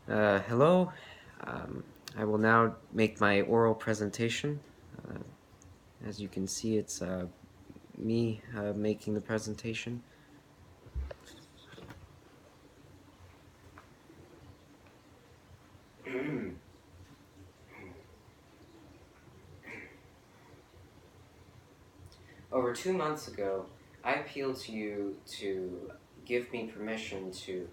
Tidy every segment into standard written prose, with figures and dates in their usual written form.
Hello. Um, I will now make my oral presentation. Uh, as you can see, it's me making the presentation. Over 2 months ago, I appealed to you to give me permission to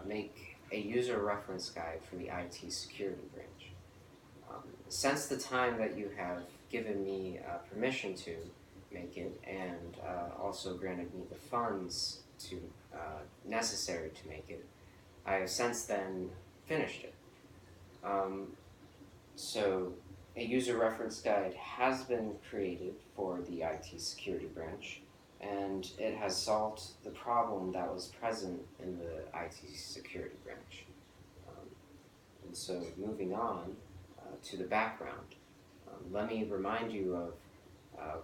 make a user reference guide for the IT security branch. Since the time that you have given me permission to make it and also granted me the funds to necessary to make it, I have since then finished it. Um, so a user reference guide has been created for the IT security branch, and it has solved the problem that was present in the IT security branch. Um, and so moving on to the background, let me remind you of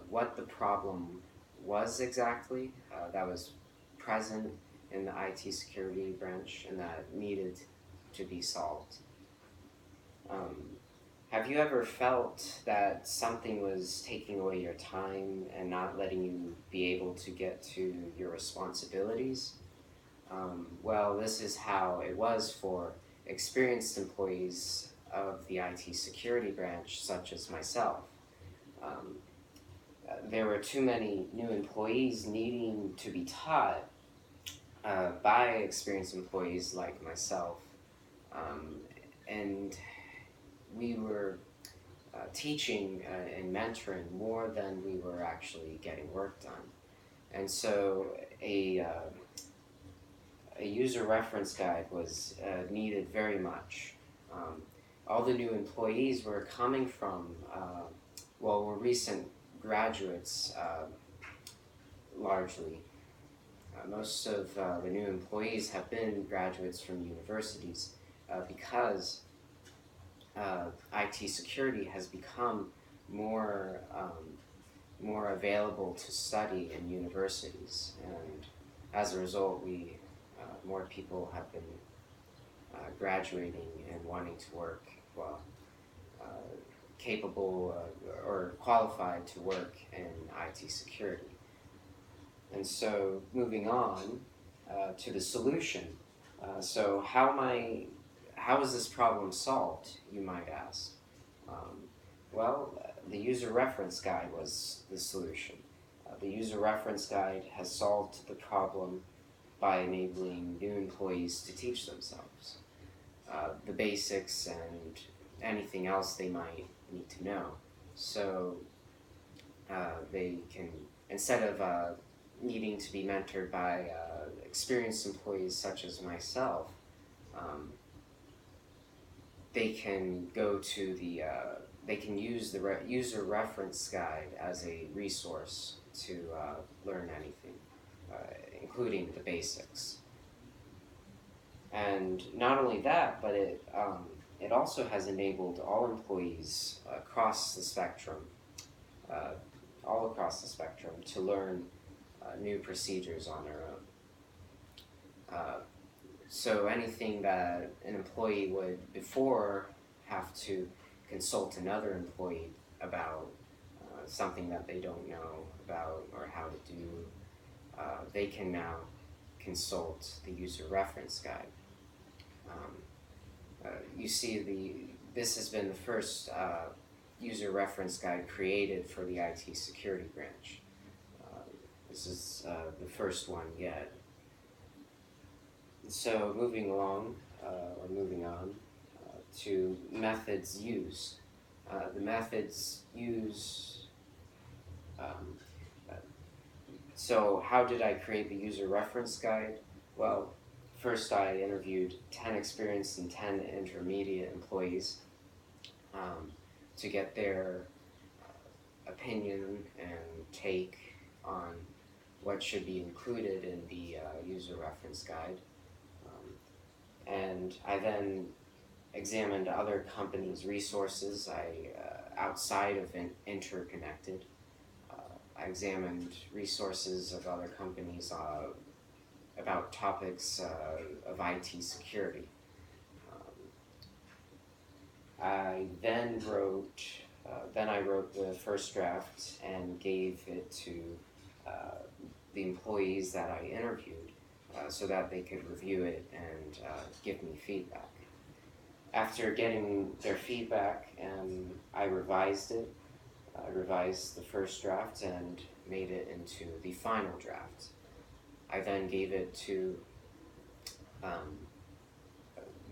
what the problem was exactly that was present in the IT security branch and that needed to be solved. Um, have you ever felt that something was taking away your time and not letting you be able to get to your responsibilities? Well, this is how it was for experienced employees of the IT security branch, such as myself. Um, there were too many new employees needing to be taught by experienced employees like myself. Um, and we were teaching and mentoring more than we were actually getting work done. And so a user reference guide was needed very much. Um, all the new employees were coming from, were recent graduates largely. Most of the new employees have been graduates from universities because IT security has become more more available to study in universities, and as a result, we more people have been graduating and wanting to work well, uh, capable or qualified to work in IT security. And so, moving on to the solution. So, how is this problem solved? You might ask. Um, the user reference guide was the solution. The user reference guide has solved the problem by enabling new employees to teach themselves the basics and anything else they might need to know. So they can, instead of needing to be mentored by experienced employees such as myself, um, they can go to they can use the user reference guide as a resource to learn anything, uh, including the basics. And not only that, but it also has enabled all employees across the spectrum, uh, all across the spectrum, to learn new procedures on their own. Uh, so anything that an employee would before have to consult another employee about something that they don't know about or how to do, they can now consult the user reference guide. Um, you see, this has been the first user reference guide created for the IT security branch. Uh, this is the first one yet. So moving on to methods used. The methods use. Um, uh, so how did I create the user reference guide? Well, first I interviewed 10 experienced and 10 intermediate employees to get their opinion and take on what should be included in the user reference guide. And I then examined other companies' resources outside of Interconnected. I examined resources of other companies about topics of IT security. I then I wrote the first draft and gave it to the employees that I interviewed so that they could review it and give me feedback. After getting their feedback, I revised it. I revised the first draft and made it into the final draft. I then gave it to um,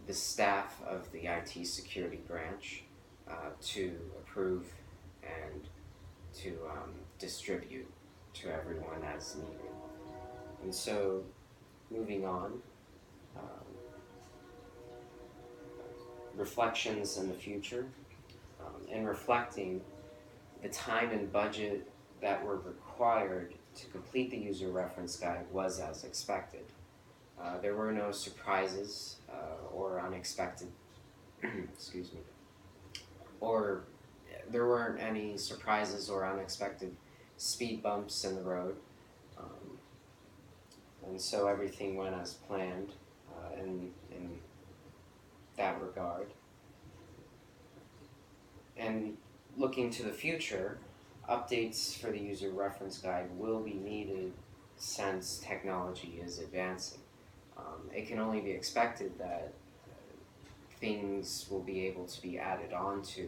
the staff of the IT security branch to approve and to distribute to everyone as needed. And so, moving on, um, reflections in the future. In reflecting, the time and budget that were required to complete the user reference guide was as expected. There were no surprises or unexpected, excuse me, or there weren't any surprises or unexpected speed bumps in the road. Um, and so everything went as planned in that regard. And looking to the future, updates for the user reference guide will be needed since technology is advancing. It can only be expected that things will be able to be added onto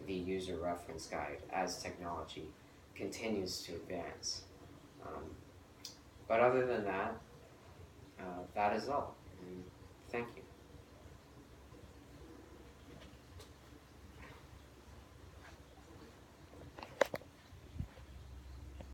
the user reference guide as technology continues to advance. Um, but other than that, that is all. And thank you.